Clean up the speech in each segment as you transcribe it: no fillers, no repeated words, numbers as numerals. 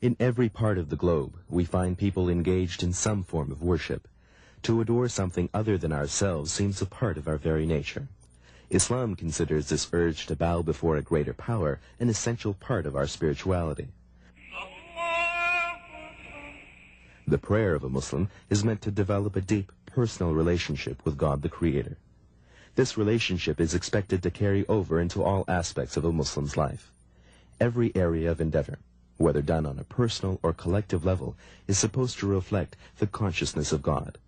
In every part of the globe, we find people engaged in some form of worship. To adore something other than ourselves seems a part of our very nature. Islam considers this urge to bow before a greater power an essential part of our spirituality. The prayer of a Muslim is meant to develop a deep, personal relationship with God the Creator. This relationship is expected to carry over into all aspects of a Muslim's life. Every area of endeavor, whether done on a personal or collective level, is supposed to reflect the consciousness of God.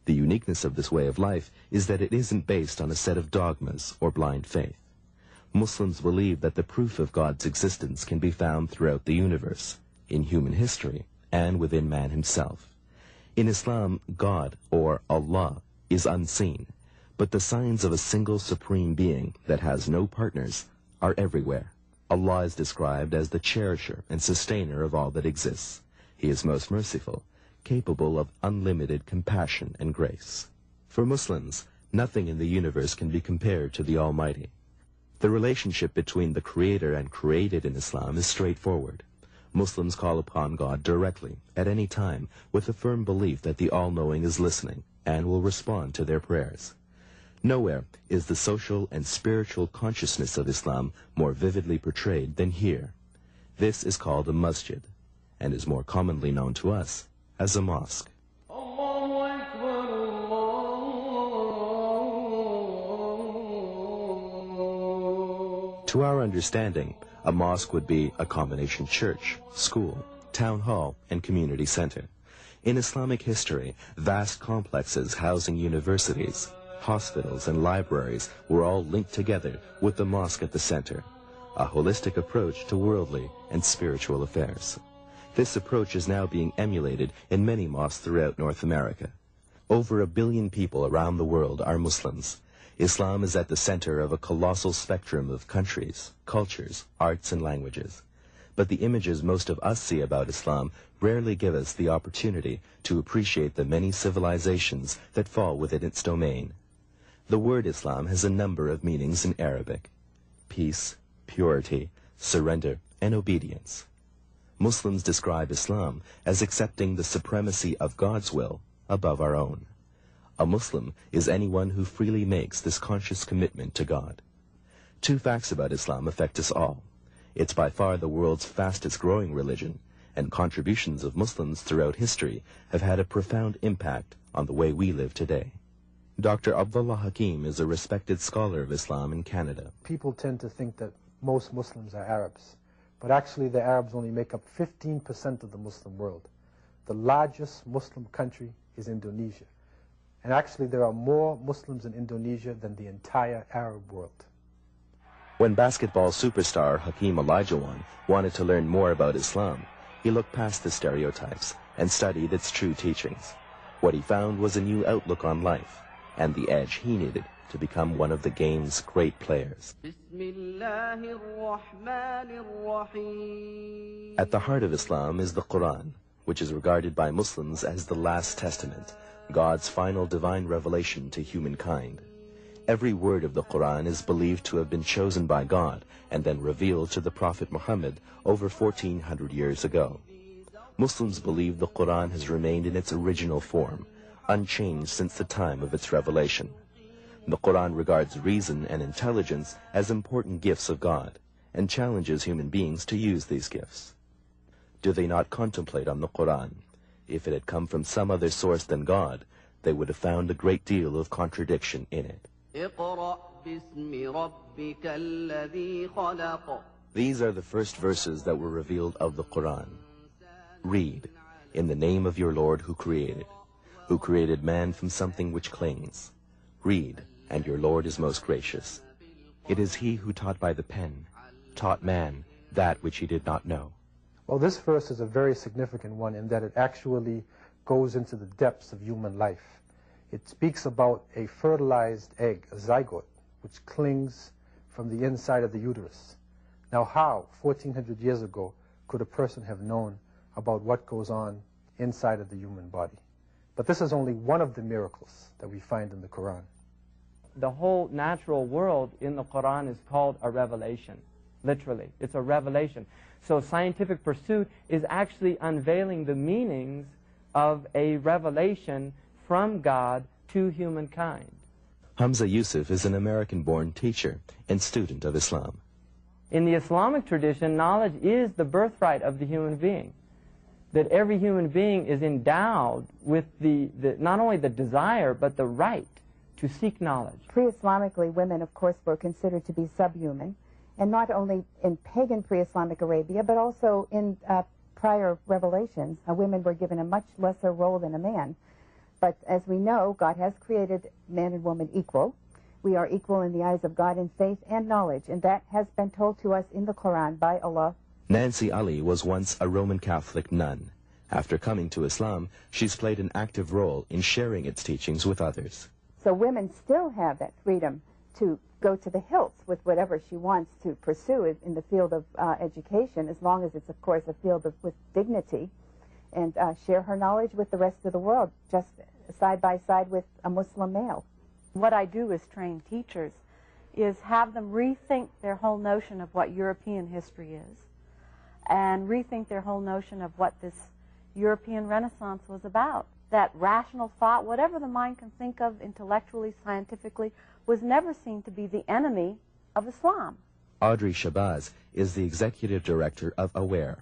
The uniqueness of this way of life is that it isn't based on a set of dogmas or blind faith. Muslims believe that the proof of God's existence can be found throughout the universe, in human history, and within man himself. In Islam, God, or Allah, is unseen, but the signs of a single supreme being that has no partners are everywhere. Allah is described as the cherisher and sustainer of all that exists. He is most merciful, capable of unlimited compassion and grace. For Muslims, nothing in the universe can be compared to the Almighty. The relationship between the Creator and created in Islam is straightforward. Muslims call upon God directly, at any time, with a firm belief that the All-Knowing is listening and will respond to their prayers. Nowhere is the social and spiritual consciousness of Islam more vividly portrayed than here. This is called a masjid, and is more commonly known to us as a mosque. To our understanding, a mosque would be a combination church, school, town hall, and community center. In Islamic history, vast complexes housing universities, hospitals, and libraries were all linked together with the mosque at the center, a holistic approach to worldly and spiritual affairs. This approach is now being emulated in many mosques throughout North America. Over 1 billion people around the world are Muslims. Islam is at the center of a colossal spectrum of countries, cultures, arts, and languages. But the images most of us see about Islam rarely give us the opportunity to appreciate the many civilizations that fall within its domain. The word Islam has a number of meanings in Arabic: peace, purity, surrender, and obedience. Muslims describe Islam as accepting the supremacy of God's will above our own. A Muslim is anyone who freely makes this conscious commitment to God. 2 facts about Islam affect us all. It's by far the world's fastest growing religion, and contributions of Muslims throughout history have had a profound impact on the way we live today. Dr. Abdullah Hakim is a respected scholar of Islam in Canada. People tend to think that most Muslims are Arabs, but actually the Arabs only make up 15% of the Muslim world. The largest Muslim country is Indonesia. And actually there are more Muslims in Indonesia than the entire Arab world. When basketball superstar Hakeem Olajuwon wanted to learn more about Islam, he looked past the stereotypes and studied its true teachings. What he found was a new outlook on life, and the edge he needed to become one of the game's great players. At the heart of Islam is the Quran, which is regarded by Muslims as the last testament, God's final divine revelation to humankind. Every word of the Quran is believed to have been chosen by God and then revealed to the Prophet Muhammad over 1400 years ago. Muslims believe the Quran has remained in its original form, unchanged since the time of its revelation. The Quran regards reason and intelligence as important gifts of God and challenges human beings to use these gifts. Do they not contemplate on the Quran? If it had come from some other source than God, they would have found a great deal of contradiction in it. These are the first verses that were revealed of the Quran. Read, in the name of your Lord who created man from something which clings. Read, and your Lord is most gracious. It is he who taught by the pen, taught man that which he did not know. Well, this verse is a very significant one in that it actually goes into the depths of human life. It speaks about a fertilized egg, a zygote, which clings from the inside of the uterus. Now how, 1400 years ago, could a person have known about what goes on inside of the human body? But this is only one of the miracles that we find in the Quran. The whole natural world in the Quran is called a revelation. Literally, it's a revelation. So scientific pursuit is actually unveiling the meanings of a revelation from God to humankind. Hamza Yusuf is an American-born teacher and student of Islam. In the Islamic tradition, knowledge is the birthright of the human being. That every human being is endowed with not only the desire, but the right to seek knowledge. Pre-Islamically, women, of course, were considered to be subhuman, and not only in pagan pre-Islamic Arabia, but also in prior revelations, women were given a much lesser role than a man. But as we know, God has created man and woman equal. We are equal in the eyes of God in faith and knowledge, and that has been told to us in the Quran by Allah. Nancy Ali was once a Roman Catholic nun. After coming to Islam, she's played an active role in sharing its teachings with others. So women still have that freedom to go to the hilts with whatever she wants to pursue in the field of education, as long as it's, of course, a field with dignity, and share her knowledge with the rest of the world, just side by side with a Muslim male. What I do as trained teachers is have them rethink their whole notion of what European history is, and rethink their whole notion of what this European Renaissance was about. That rational thought, whatever the mind can think of intellectually, scientifically, was never seen to be the enemy of Islam. Audrey Shabazz is the executive director of AWARE,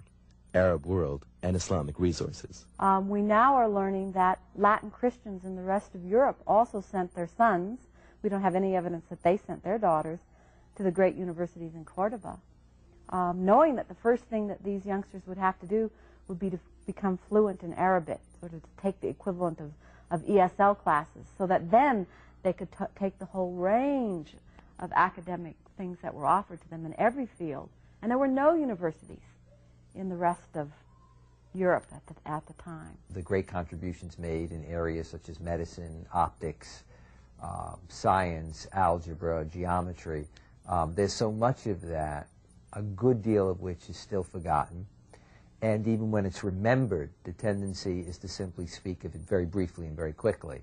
Arab World and Islamic Resources. We now are learning that Latin Christians in the rest of Europe also sent their sons, we don't have any evidence that they sent their daughters, to the great universities in Cordoba, knowing that the first thing that these youngsters would have to do would be to become fluent in Arabic, sort of to take the equivalent of ESL classes, so that then they could take the whole range of academic things that were offered to them in every field. And there were no universities in the rest of Europe at the time. The great contributions made in areas such as medicine, optics, science, algebra, geometry, there's so much of that, a good deal of which is still forgotten. And even when it's remembered, the tendency is to simply speak of it very briefly and very quickly.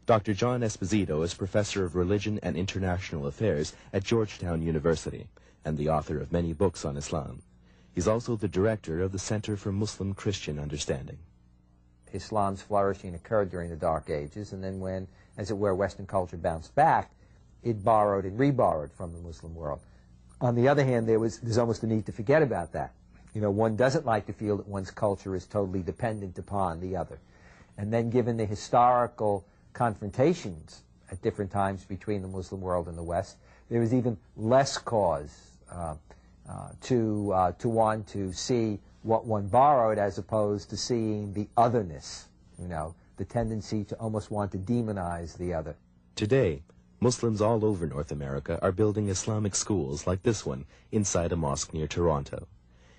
Dr. John Esposito is Professor of Religion and International Affairs at Georgetown University and the author of many books on Islam. He's also the director of the Center for Muslim-Christian Understanding. Islam's flourishing occurred during the Dark Ages, and then when, as it were, Western culture bounced back, it borrowed and reborrowed from the Muslim world. On the other hand, there's almost a need to forget about that. You know, one doesn't like to feel that one's culture is totally dependent upon the other. And then given the historical confrontations at different times between the Muslim world and the West, there is even less cause to want to see what one borrowed as opposed to seeing the otherness, you know, the tendency to almost want to demonize the other. Today, Muslims all over North America are building Islamic schools like this one inside a mosque near Toronto.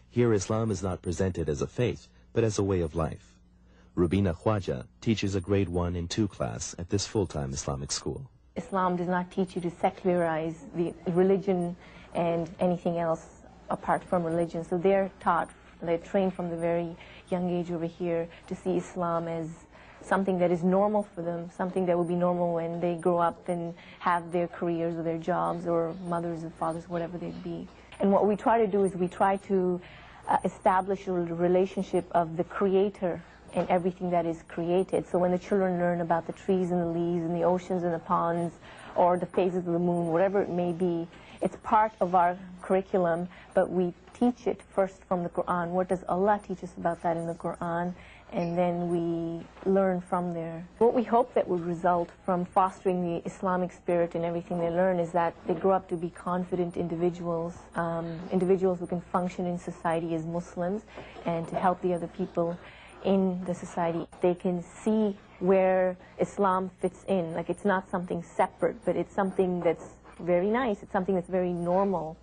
Here, Islam is not presented as a faith, but as a way of life. Rubina Khwaja teaches a grade 1 and 2 class at this full-time Islamic school. Islam does not teach you to secularize the religion and anything else apart from religion. So they're trained from the very young age over here to see Islam as something that is normal for them, something that will be normal when they grow up and have their careers or their jobs or mothers and fathers, whatever they'd be. And what we try to do is we try to establish a relationship of the Creator and everything that is created. So when the children learn about the trees and the leaves and the oceans and the ponds or the phases of the moon, whatever it may be, it's part of our curriculum, but we teach it first from the Quran. What does Allah teach us about that in the Quran? And then we learn from there. What we hope that would result from fostering the Islamic spirit and everything they learn is that they grow up to be confident individuals, individuals who can function in society as Muslims and to help the other people in the society. They can see where Islam fits in. Like, it's not something separate, but it's something that's very nice. It's something that's very normal.